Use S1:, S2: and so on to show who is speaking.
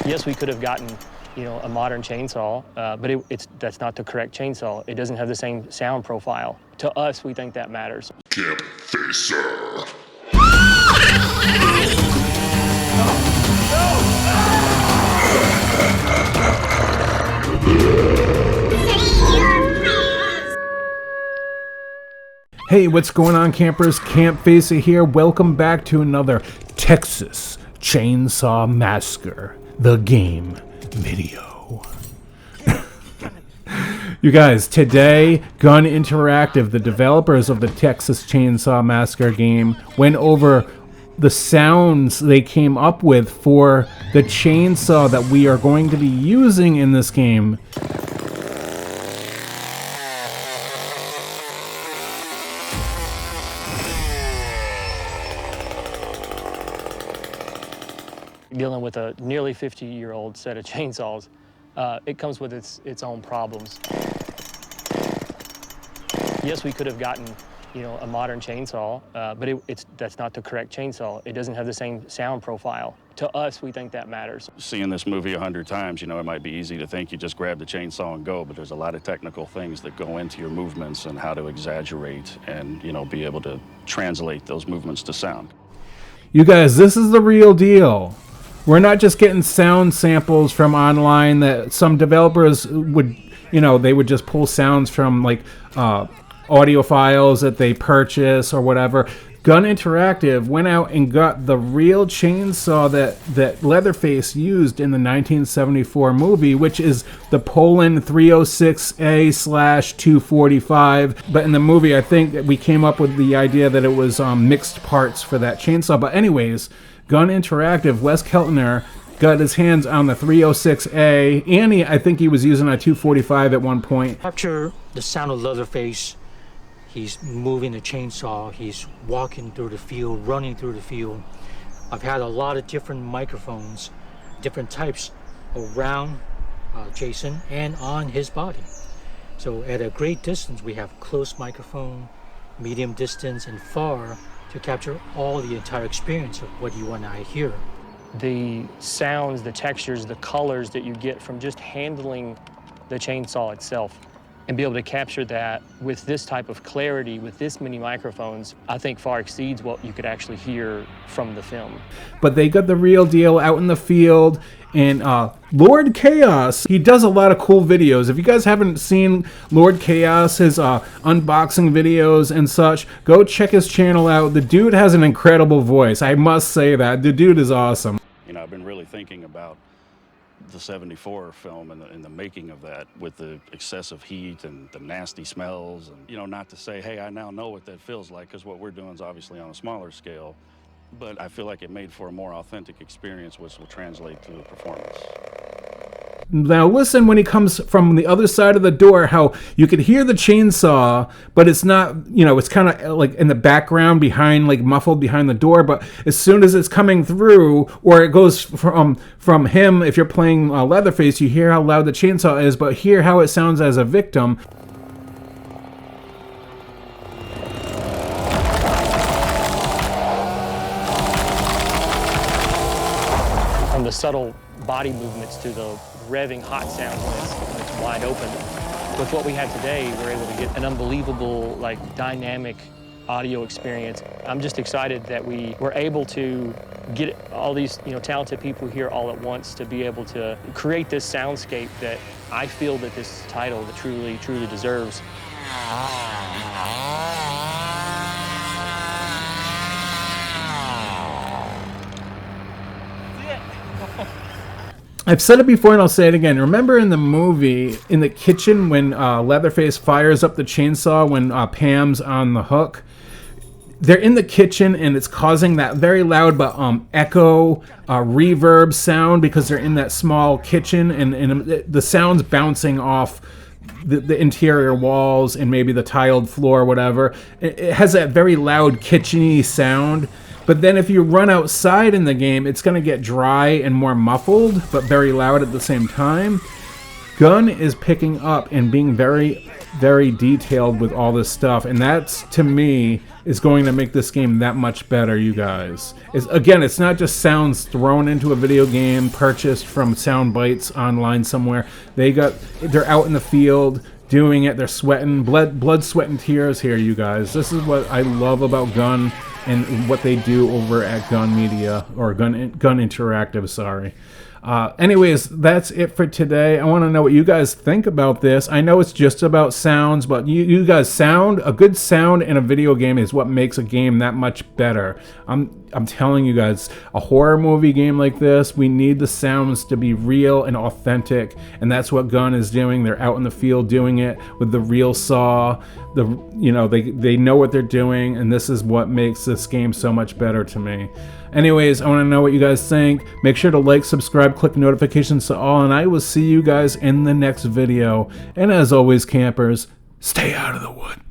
S1: Yes, we could have gotten, a modern chainsaw, but that's not the correct chainsaw. It doesn't have the same sound profile. To us, we think that matters.
S2: Campfacer.
S3: Hey, what's going on, campers? Campfacer here. Welcome back to another Texas Chainsaw Massacre, the game video. You guys, today, Gun Interactive, the developers of the Texas Chainsaw Massacre game, went over the sounds they came up with for the chainsaw that we are going to be using in this game.
S1: Dealing with a nearly 50-year-old set of chainsaws, it comes with its own problems. Yes, we could have gotten, a modern chainsaw, but that's not the correct chainsaw. It doesn't have the same sound profile. To us, we think that matters.
S4: Seeing this movie 100 times, it might be easy to think you just grab the chainsaw and go, but there's a lot of technical things that go into your movements and how to exaggerate and, be able to translate those movements to sound.
S3: You guys, this is the real deal. We're not just getting sound samples from online that some developers would, they would just pull sounds from like audio files that they purchase or whatever. Gun Interactive went out and got the real chainsaw that Leatherface used in the 1974 movie, which is the Poland 306A/245. But in the movie, I think that we came up with the idea that it was mixed parts for that chainsaw. But anyways, Gun Interactive, Wes Keltner, got his hands on the 306A, and I think he was using a 245 at one point.
S5: Capture the sound of Leatherface. He's moving the chainsaw, he's walking through the field, running through the field. I've had a lot of different microphones, different types around Jason and on his body. So at a great distance, we have close microphone, medium distance, and far to capture all the entire experience of what you and I hear.
S1: The sounds, the textures, the colors that you get from just handling the chainsaw itself, and be able to capture that with this type of clarity, with this many microphones, I think far exceeds what you could actually hear from the film.
S3: But they got the real deal out in the field, and Lord Chaos, he does a lot of cool videos. If you guys haven't seen Lord Chaos, his unboxing videos and such, go check his channel out. The dude has an incredible voice, I must say that. The dude is awesome.
S4: I've been really thinking about the 74 film and the making of that, with the excessive heat and the nasty smells, and not to say, hey, I now know what that feels like, because what we're doing is obviously on a smaller scale, but I feel like it made for a more authentic experience, which will translate to the performance.
S3: Now listen, when he comes from the other side of the door, how you could hear the chainsaw, but it's not, it's kind of like in the background behind, like muffled behind the door. But as soon as it's coming through, or it goes from him, if you're playing Leatherface, you hear how loud the chainsaw is, but hear how it sounds as a victim.
S1: From the subtle body movements to the revving hot sound when it's wide open. With what we have today, we're able to get an unbelievable, dynamic audio experience. I'm just excited that we were able to get all these, talented people here all at once to be able to create this soundscape that I feel that this title truly deserves.
S3: I've said it before and I'll say it again. Remember in the movie, in the kitchen, when Leatherface fires up the chainsaw when Pam's on the hook? They're in the kitchen and it's causing that very loud but echo, reverb sound, because they're in that small kitchen, and the sound's bouncing off the interior walls and maybe the tiled floor or whatever. It has that very loud kitcheny sound. But then if you run outside in the game, it's going to get dry and more muffled, but very loud at the same time. Gun is picking up and being very very detailed with all this stuff, and that's, to me, is going to make this game that much better, you guys. Again, it's not just sounds thrown into a video game, purchased from Sound Bites online somewhere. They're out in the field doing it. They're sweating, blood, sweat, and tears here, you guys. This is what I love about Gun and what they do over at Gun Media, or Gun Interactive, sorry. Anyways, that's it for today. I want to know what you guys think about this. I know it's just about sounds, but you guys, a good sound in a video game is what makes a game that much better. I'm telling you guys, a horror movie game like this, we need the sounds to be real and authentic, and that's what Gun is doing. They're out in the field doing it with the real saw. They know what they're doing, and this is what makes this game so much better to me. Anyways, I want to know what you guys think. Make sure to like, subscribe, click notifications to all, and I will see you guys in the next video. And as always, campers, stay out of the woods.